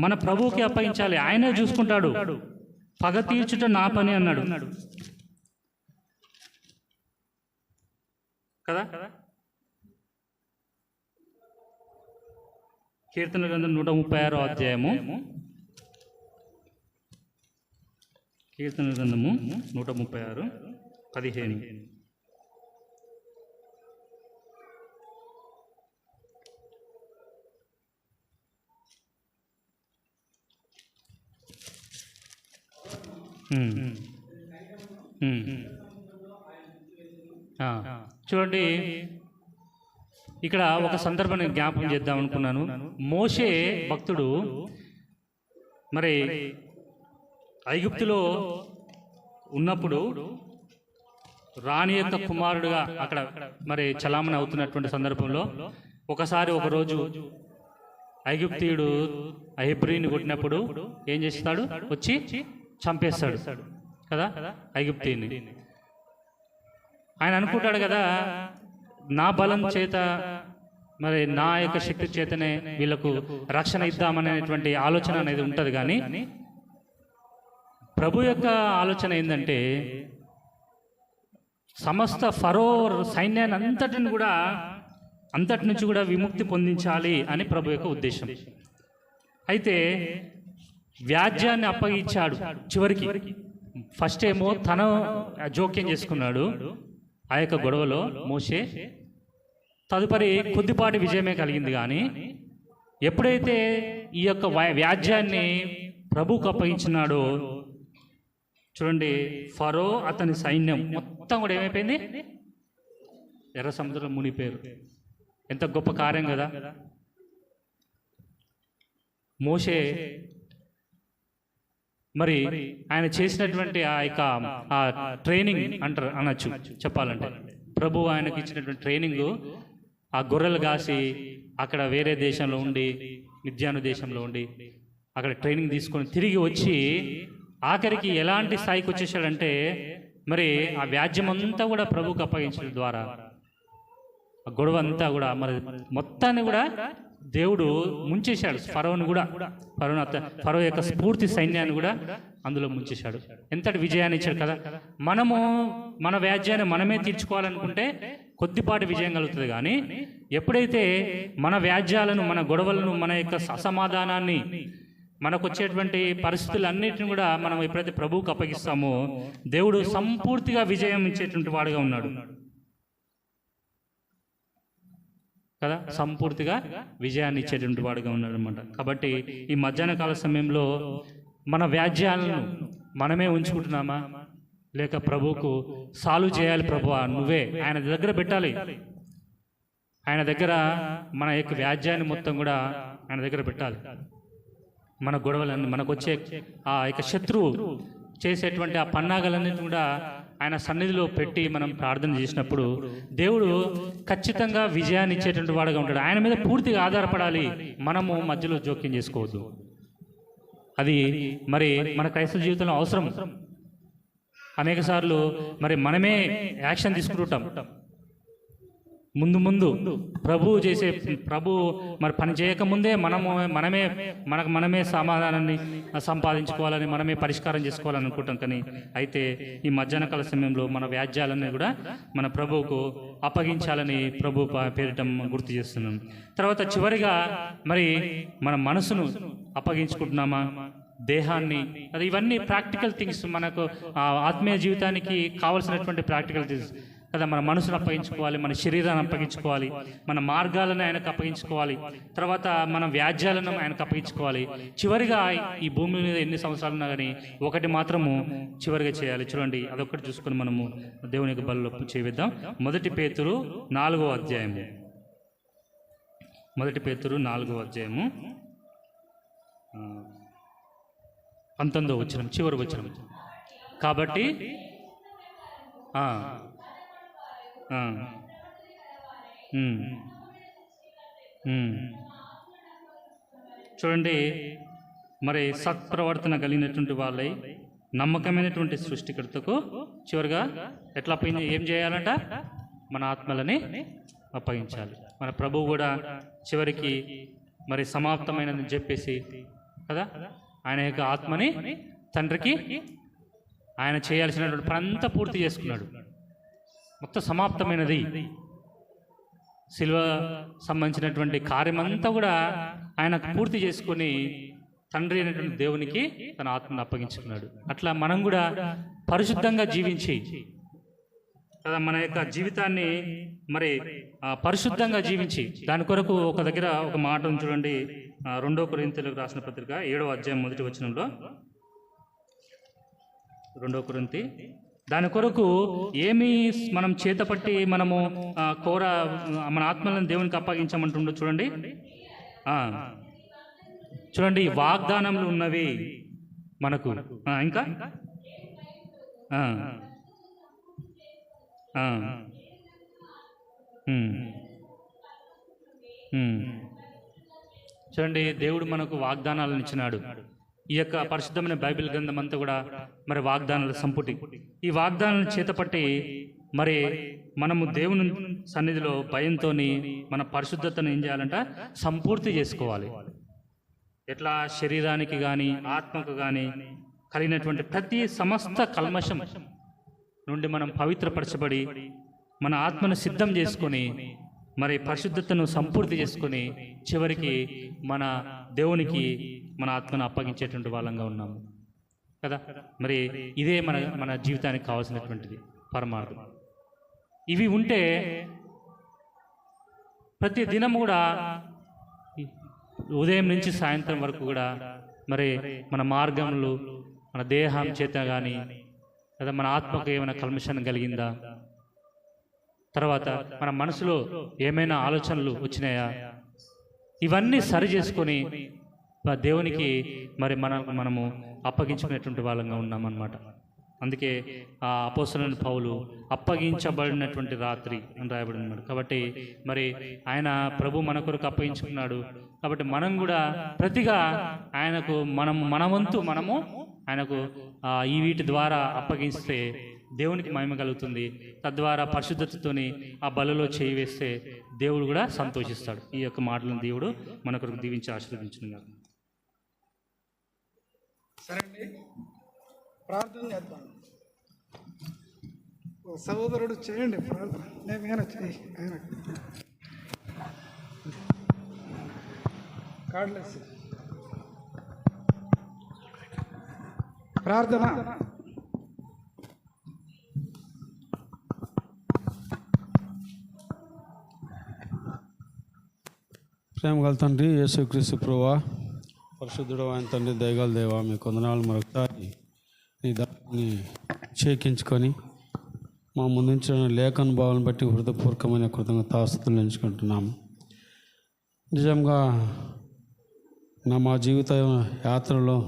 మన ప్రభువుకే అప్పగించాలి. ఆయనే చూసుకుంటాడు. పగ తీర్చుట నా పని అన్నాడు కదా. కీర్తన గ్రంథం 136వ అధ్యాయము, కీర్తన గ్రంథము 136:15. చూడండి, ఇక్కడ ఒక సందర్భాన్ని జ్ఞాపకం చేద్దాం అనుకున్నాను. మోషే భక్తుడు మరి ఐగుప్తులో ఉన్నప్పుడు రాణి యొక్క కుమారుడుగా అక్కడ మరి చలామణి అవుతున్నటువంటి సందర్భంలో ఒకరోజు ఐగుప్తీయుడు హెబ్రీని కొట్టినప్పుడు ఏం చేస్తాడు, వచ్చి చంపేస్తాడు కదా ఐగుప్తీయుని. ఆయన అనుకుంటాడు కదా, నా బలం చేత మరి నా యొక్క శక్తి చేతనే వీళ్ళకు రక్షణ ఇద్దామనేటువంటి ఆలోచన అనేది ఉంటుంది. కానీ ప్రభు యొక్క ఆలోచన ఏంటంటే సమస్త ఫరో సైన్యాన్ని అంతటి నుంచి కూడా విముక్తి పొందించాలి అని ప్రభు యొక్క ఉద్దేశం. అయితే వ్యాజ్యాన్ని అప్పగించాడు చివరికి. ఫస్ట్ ఏమో తన జోక్యం చేసుకున్నాడు ఆ యొక్క గొడవలో మోషే. తదుపరి కొద్దిపాటి విజయమే కలిగింది. కానీ ఎప్పుడైతే ఈ యొక్క వ్యాజ్యాన్ని ప్రభువుకు అప్పగించినాడో చూడండి, ఫరో అతని సైన్యం మొత్తం కూడా ఏమైపోయింది, ఎర్ర సముద్రం మునిపోయారు. ఎంత గొప్ప కార్యం కదా. మోషే మరి ఆయన చేసినటువంటి ఆ యొక్క ట్రైనింగ్ అనొచ్చు చెప్పాలంటే, ప్రభు ఆయనకి ఇచ్చినటువంటి ట్రైనింగ్, ఆ గొర్రెలు కాసి అక్కడ వేరే దేశంలో ఉండి, మిద్యాను దేశంలో ఉండి అక్కడ ట్రైనింగ్ తీసుకొని తిరిగి వచ్చి ఆఖరికి ఎలాంటి స్థాయికి వచ్చేసాడంటే మరి ఆ వ్యాజ్యం అంతా కూడా ప్రభువుకు అప్పగించడం ద్వారా ఆ గొడవ అంతా కూడా మరి మొత్తాన్ని కూడా దేవుడు ముంచేశాడు. ఫరోను కూడా ఫరో యొక్క స్ఫూర్తి సైన్యాన్ని కూడా అందులో ముంచేశాడు. ఎంతటి విజయాన్ని ఇచ్చాడు కదా. మనము మన వ్యాజ్యాన్ని మనమే తీర్చుకోవాలనుకుంటే కొద్దిపాటి విజయం కలుగుతుంది. కానీ ఎప్పుడైతే మన వ్యాజ్యాలను, మన గొడవలను, మన యొక్క అసమాధానాన్ని, మనకు వచ్చేటువంటి పరిస్థితులన్నిటిని కూడా మనం ఎప్పుడైతే ప్రభువుకు అప్పగిస్తామో దేవుడు సంపూర్తిగా విజయం ఇచ్చేటువంటి వాడుగా ఉన్నాడు కదా. సంపూర్తిగా విజయాన్ని ఇచ్చేటువంటి వాడుగా ఉన్నాడు అనమాట. కాబట్టి ఈ మధ్యాహ్న కాల సమయంలో మన వ్యాజ్యాలను మనమే ఉంచుకుంటున్నామా, లేక ప్రభువుకు సాల్వ్ చేయాలి? ప్రభువా నువ్వే ఆయన దగ్గర పెట్టాలి. ఆయన దగ్గర మన యొక్క వ్యాజ్యాన్ని మొత్తం కూడా ఆయన దగ్గర పెట్టాలి. మన గొడవలన్నీ, మనకు వచ్చే ఆ యొక్క శత్రువు చేసేటువంటి ఆ పన్నాగలన్నింటినీ కూడా ఆయన సన్నిధిలో పెట్టి మనం ప్రార్థన చేసినప్పుడు దేవుడు ఖచ్చితంగా విజయాన్ని ఇచ్చేటువంటి వాడుగా ఉంటాడు. ఆయన మీద పూర్తిగా ఆధారపడాలి. మనము మధ్యలో జోక్యం చేసుకోవద్దు. అది మరి మన క్రైస్తవ జీవితంలో అవసరం. అనేక సార్లు మరి మనమే యాక్షన్ తీసుకుంటుంటాం. ముందు ప్రభు మరి పని చేయకముందే మనమే సమాధానాన్ని సంపాదించుకోవాలని, మనమే పరిష్కారం చేసుకోవాలని అనుకుంటాం. కానీ అయితే ఈ మధ్యాహ్న కాల సమయంలో మన వ్యాజ్యాలన్నీ కూడా మన ప్రభువుకు అప్పగించాలని ప్రభు పేరిట గుర్తు చేస్తున్నాం. తర్వాత చివరిగా మరి మన మనసును అప్పగించుకుంటున్నామా, దేహాన్ని, అది ఇవన్నీ ప్రాక్టికల్ థింగ్స్. మనకు ఆత్మీయ జీవితానికి కావాల్సినటువంటి ప్రాక్టికల్ థింగ్స్ కదా. మన మనసును అప్పగించుకోవాలి, మన శరీరాన్ని అప్పగించుకోవాలి, మన మార్గాలను ఆయనకు అప్పగించుకోవాలి, తర్వాత మన వ్యాజ్యాలను ఆయనకు అప్పగించుకోవాలి. చివరిగా ఈ భూమి మీద ఎన్ని సంవత్సరాలు ఉన్నా కానీ ఒకటి మాత్రము చివరిగా చేయాలి. చూడండి, అదొకటి చూసుకొని మనము దేవుని యొక్క బలిలో చేయిద్దాం. 1 పేతురు 4వ అధ్యాయము. 1 పేతురు 4వ అధ్యాయము 19వ వచనం, చివరి వచనం. కాబట్టి చూడండి, మరి సత్ప్రవర్తన కలిగినటువంటి వాళ్ళై నమ్మకమైనటువంటి సృష్టికర్తకు చివరిగా ఎట్లా ఏం చేయాలంట? మన ఆత్మలని అప్పగించాలి. మన ప్రభువు కూడా చివరికి మరి సమాప్తమైనదని చెప్పేసి కదా ఆయన యొక్క ఆత్మని తండ్రికి ఆయన చేయాల్సినటువంటి పని అంతా పూర్తి చేసుకున్నాడు. మొత్తం సమాప్తమైనది. శిలువ సంబంధించినటువంటి కార్యమంతా కూడా ఆయన పూర్తి చేసుకొని తండ్రి అయినటువంటి దేవునికి తన ఆత్మను అప్పగించుకున్నాడు. అట్లా మనం కూడా పరిశుద్ధంగా జీవించి కదా మన యొక్క జీవితాన్ని మరి పరిశుద్ధంగా జీవించి దాని కొరకు ఒక దగ్గర ఒక మాట చూడండి. 2 కొరింథీయులకు రాసిన పత్రిక 7వ అధ్యాయం 1వ వచనంలో, 2 కొరింథీ, దాని కొరకు ఏమి మనం చేతపట్టి మనము మన ఆత్మలను దేవునికి అప్పగించమంటుండో చూడండి. చూడండి, వాగ్దానములు ఉన్నవి మనకు. ఇంకా చూడండి, దేవుడు మనకు వాగ్దానాలను ఇచ్చినాడు. ఈ యొక్క పరిశుద్ధమైన బైబిల్ గ్రంథం అంతా కూడా మరి వాగ్దానాల సంపుటి. ఈ వాగ్దానాలను చేతపట్టి మరి మనము దేవుని సన్నిధిలో భయంతో మన పరిశుద్ధతను ఏం చేయాలంట? సంపూర్తి చేసుకోవాలి. ఎట్లా? శరీరానికి కానీ ఆత్మకు కానీ కలిగినటువంటి ప్రతి సమస్త కల్మషం నుండి మనం పవిత్రపరచబడి మన ఆత్మను సిద్ధం చేసుకొని మరి పరిశుద్ధతను సంపూర్తి చేసుకొని చివరికి మన దేవునికి మన ఆత్మను అప్పగించేటువంటి వాళ్ళంగా ఉన్నాము కదా. మరి ఇదే మన జీవితానికి కావాల్సినటువంటిది పరమార్థం. ఇవి ఉంటే ప్రతి దినం కూడా ఉదయం నుంచి సాయంత్రం వరకు కూడా మరి మన మార్గములు, మన దేహం చేత కానీ లేదా మన ఆత్మకు ఏమైనా కల్మషం కలిగిందా, తర్వాత మన మనసులో ఏమైనా ఆలోచనలు వచ్చినాయా, ఇవన్నీ సరి చేసుకొని దేవునికి మరి మనము అప్పగించుకునేటువంటి వాళ్ళంగా ఉన్నామన్నమాట. అందుకే ఆ అపోస్తలుడైన పౌలు అప్పగించబడినటువంటి రాత్రి అని రాయబడి ఉన్నాడు. కాబట్టి మరి ఆయన ప్రభు మన కొరకు అప్పగించుకున్నాడు. కాబట్టి మనం కూడా ప్రతిగా ఆయనకు మన వంతు మనము ఆయనకు ఈ వీటి ద్వారా అప్పగిస్తే దేవునికి మహిమ కలుగుతుంది. తద్వారా పరిశుద్ధతతోని ఆ బలలో చేయి వేస్తే దేవుడు కూడా సంతోషిస్తాడు. ఈ యొక్క మాటలను దేవుడు మన కొరకు దీవించి ఆశీర్వదించును. సరే అండి, ప్రార్థన చేద్దాం. సహోదరుడు చేయండి ప్రార్థన. నేను చేయి ఆయన కార్డ్లెస్ ప్రార్థన. ప్రేమ గల తండ్రి యేసుక్రీస్తు ప్రభువా, పరిశుద్ధుడు ఆయన తండ్రి, దయగల దేవా, మీ కొందనాలు మరొకసారి నీ దాన్ని చేకించుకొని మా ముందుంచిన లేఖన భావాలను బట్టి హృదయపూర్వకమైన కృతజ్ఞతాస్తుతులు ఎంచుకుంటున్నాము. నిజంగా మా జీవిత యాత్రలో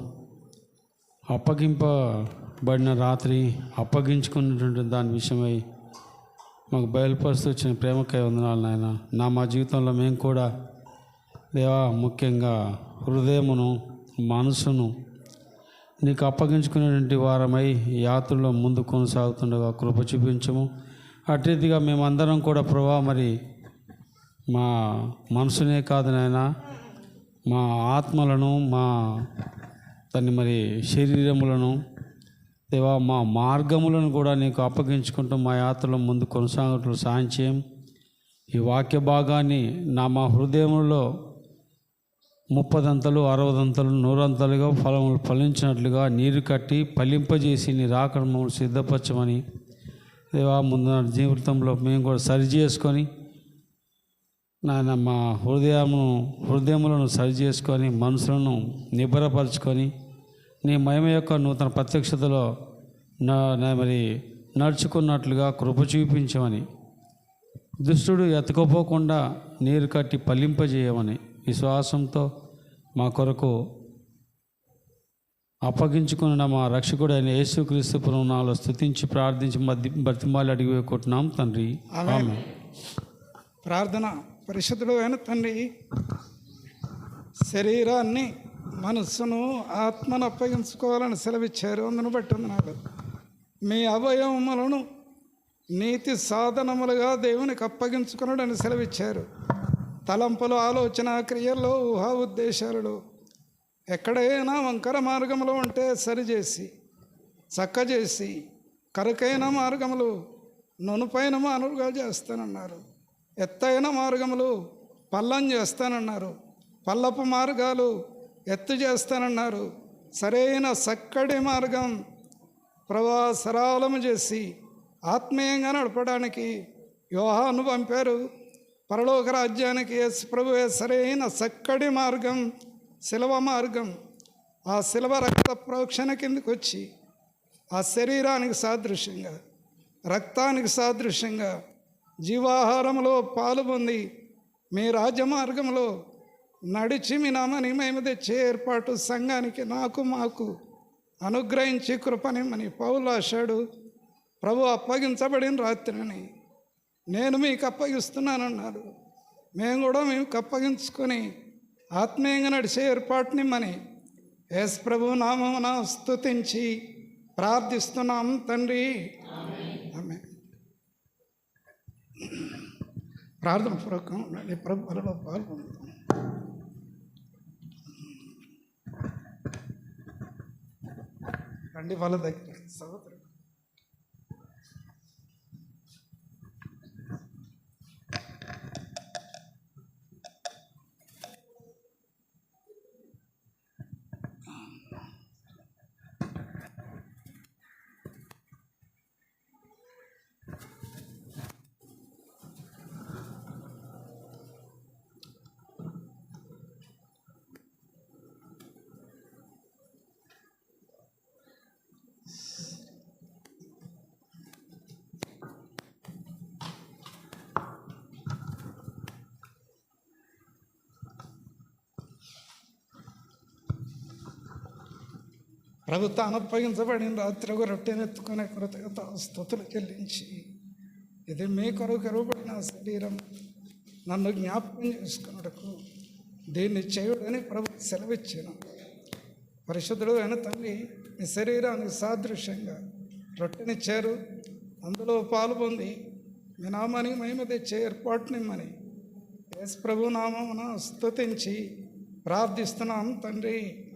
అప్పగింపబడిన రాత్రి అప్పగించుకున్నటువంటి దాని విషయమై మాకు బయలుపరుస్తూ వచ్చిన ప్రేమకై వందనాలు నాయన. మా జీవితంలో మేము కూడా దేవా, ముఖ్యంగా హృదయమును మనసును నీకు అప్పగించుకునేటువంటి వారమై యాత్రలో ముందు కొనసాగుతుండగా కృప చూపించము. అట్రీతిగా మేమందరం కూడా ప్రభా, మరి మా మనసునే కాదు నాయన, మా ఆత్మలను, మా దాన్ని మరి శరీరములను దేవా, మా మార్గములను కూడా నీకు అప్పగించుకుంటూ మా యాత్రలో ముందు కొనసాగట్లు సాయం చేయం. ఈ వాక్య భాగాన్ని మా హృదయంలో 30 60 100 ఫలములు ఫలించినట్లుగా నీరు కట్టి ఫలింపజేసి నీ రాకడ మమ్మల్ని సిద్ధపరచమని దేవా, ముందు జీవితంలో మేము కూడా సరి చేసుకొని నాయన మా హృదయములను సరి చేసుకొని మనసులను నిబ్బరపరచుకొని నీ మహిమ యొక్క నూతన ప్రత్యక్షతలో మరి నడుచుకున్నట్లుగా కృప చూపించమని, దుష్టుడు ఎత్తుకోపోకుండా నీరు కట్టి ఫలింపజేయమని విశ్వాసంతో మా కొరకు అప్పగించుకున్న మా రక్షకుడైన యేసుక్రీస్తు నామములో స్తుతించి ప్రార్థించి బతిమాలి అడిగి వేడుకుంటున్నాం తండ్రి, ఆమేన్. ప్రార్థన. పరిశుద్ధుడు అయిన తండ్రి, శరీరాన్ని, మనస్సును, ఆత్మను అప్పగించుకోవాలని సెలవిచ్చారు. అందును బట్టి వందనాలు. మీ అవయవములను నీతి సాధనములుగా దేవునికి అప్పగించుకున్నాడని సెలవిచ్చారు. తలంపులు, ఆలోచన, క్రియల్లో, ఊహా ఉద్దేశాలలో ఎక్కడైనా వంకర మార్గంలో ఉంటే సరిచేసి చక్కచేసి కరుకైన మార్గములు నునుపైన మానుగా చేస్తానన్నారు. ఎత్తైన మార్గములు పల్లం చేస్తానన్నారు. పల్లపు మార్గాలు ఎత్తు చేస్తానన్నారు. సరైన చక్కటి మార్గం ప్రభా సరళము చేసి ఆత్మీయంగా నడపడానికి యోహాను పంపారు. పరలోక రాజ్యానికి యేసు ప్రభువే సరైన చక్కటి మార్గం, శిలవ మార్గం. ఆ శిలవ రక్త ప్రోక్షణ కిందకు వచ్చి ఆ శరీరానికి సాదృశ్యంగా, రక్తానికి సాదృశ్యంగా జీవాహారంలో పాలు పొంది మీ రాజ్య మార్గంలో నడిచి మీ నామని మేము తెచ్చే ఏర్పాటు సంఘానికి మాకు అనుగ్రహించి కృపనిమ్మని పౌలు రాశాడు. ప్రభు అప్పగించబడిన రాత్రిని నేను మీకు అప్పగిస్తున్నానన్నారు. మేము కూడా మీకు అప్పగించుకొని ఆత్మీయంగా నడిచే ఏర్పాటునిమ్మని యేసు ప్రభు నామమున స్తుతించి ప్రార్థిస్తున్నాం తండ్రి, ఆమేన్. ప్రార్థన పూర్వకం ప్రభు బలలో పాల్గొంటాం. రండి వాళ్ళ దగ్గర సహోదరు. ప్రభుత్వం అప్పగించబడిన రాత్రి ఒక రొట్టెనెత్తుకునే కృతజ్ఞత స్తుతులు చెల్లించి, ఇది మీ కొరకు కరువబడిన శరీరం, నన్ను జ్ఞాపకం చేసుకున్నటకు దీన్ని చేయుడని ప్రభు సెలవిచ్చాను. పరిశుద్ధుడు అయిన తండ్రి, మీ శరీరానికి సాదృశ్యంగా రొట్టెనిచ్చారు. అందులో పాలు పొంది మీ నామానికి మహిమ తెచ్చే ఏర్పాటునిమ్మని యేసు ప్రభు నామమున స్తుతించి ప్రార్థిస్తున్నాం తండ్రి.